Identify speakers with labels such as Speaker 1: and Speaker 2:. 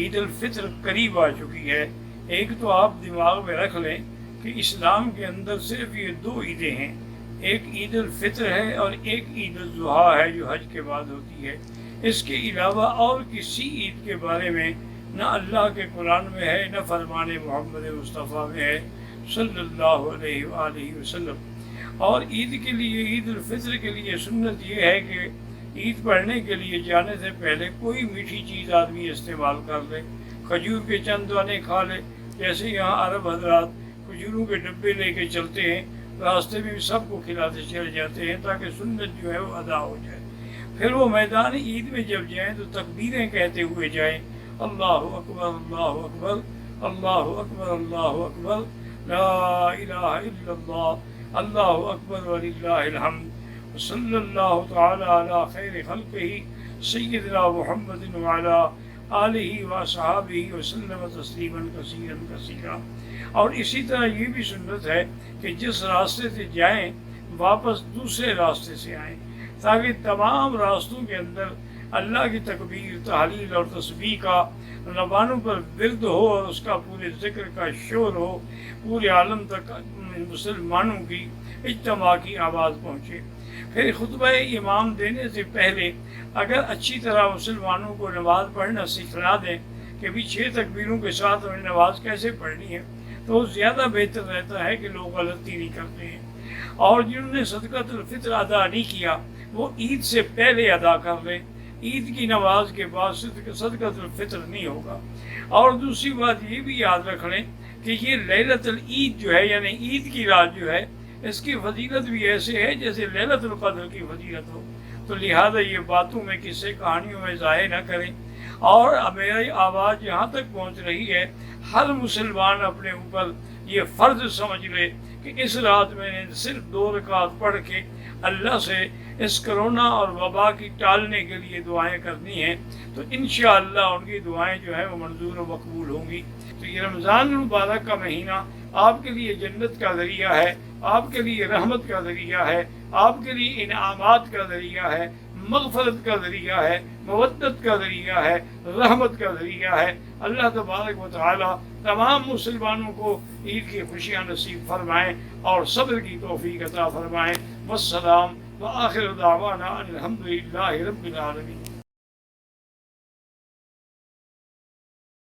Speaker 1: عید الفطر قریب آ چکی ہے۔ ایک تو آپ دماغ میں رکھ لیں کہ اسلام کے اندر صرف یہ دو عیدیں ہیں، ایک عید الفطر ہے اور ایک عید الاضحیٰ ہے جو حج کے بعد ہوتی ہے۔ اس کے علاوہ اور کسی عید کے بارے میں نہ اللہ کے قرآن میں ہے، نہ فرمان محمد مصطفیٰ میں ہے صلی اللہ علیہ وآلہ وسلم۔ اور عید کے لیے، عید الفطر کے لیے سنت یہ ہے کہ عید پڑھنے کے لیے جانے سے پہلے کوئی میٹھی چیز آدمی استعمال کر لے، کھجور کے چند دانے کھا لے، جیسے یہاں عرب حضرات کھجوروں کے ڈبے لے کے چلتے ہیں، راستے میں بھی سب کو کھلاتے چلے جاتے ہیں تاکہ سنت جو ہے وہ ادا ہو جائے۔ پھر وہ میدان عید میں جب جائیں تو تکبیریں کہتے ہوئے جائیں، اللہ اکبر اللہ اکبر اللہ اکبر اللہ اکبر لا الہ الا اللہ اللہ اکبر وللہ الحمد صلی اللہ تعالی علی خیر خلقہ سیدنا محمد وعلی آلہ وصحابہ وسلم تسلیما کثیرا کثیرا۔ اور اسی طرح یہ بھی سنت ہے کہ جس راستے سے جائیں واپس دوسرے راستے سے آئیں، تاکہ تمام راستوں کے اندر اللہ کی تکبیر، تحلیل اور تسبیح کا زبانوں پر ورد ہو اور اس کا پورے ذکر کا شور ہو، پورے عالم تک مسلمانوں کی اجتماع کی آواز پہنچے۔ پھر خطبہ امام دینے سے پہلے اگر اچھی طرح مسلمانوں کو نماز پڑھنا سکھلا دیں کہ بھی 6 تکبیروں کے ساتھ ہمیں نماز کیسے پڑھنی ہے، تو زیادہ بہتر رہتا ہے کہ لوگ غلطی نہیں کرتے ہیں۔ اور جنہوں نے صدقۃ الفطر ادا نہیں کیا وہ عید سے پہلے ادا کر لیں، عید کی نماز کے بعد صدقۃ الفطر نہیں ہوگا۔ اور دوسری بات یہ بھی یاد رکھ لیں کہ یہ لیلۃ العید جو ہے، یعنی عید کی رات جو ہے، اس کی فضیلت بھی ایسے ہے جیسے لیلۃ القدر کی فضیلت ہو، تو لہذا یہ باتوں میں، قصے کہانیوں میں ضائع نہ کریں۔ اور میری آواز یہاں تک پہنچ رہی ہے، ہر مسلمان اپنے اوپر یہ فرض سمجھ لے کہ اس رات میں نے صرف 2 رکعت پڑھ کے اللہ سے اس کرونا اور وبا کی ٹالنے کے لیے دعائیں کرنی ہیں، تو انشاءاللہ ان کی دعائیں جو ہیں وہ منظور و مقبول ہوں گی۔ تو یہ رمضان المبارک کا مہینہ آپ کے لیے جنت کا ذریعہ ہے، آپ کے لیے رحمت کا ذریعہ ہے، آپ کے لیے انعامات کا ذریعہ ہے، مغفرت کا ذریعہ ہے، مودت کا ذریعہ ہے، رحمت کا ذریعہ ہے۔ اللہ تبارک و تعالی تمام مسلمانوں کو عید کی خوشیاں نصیب فرمائیں اور صبر کی توفیق عطا فرمائیں۔ والسلام وآخر دعوانا ان الحمد للہ رب العالمین۔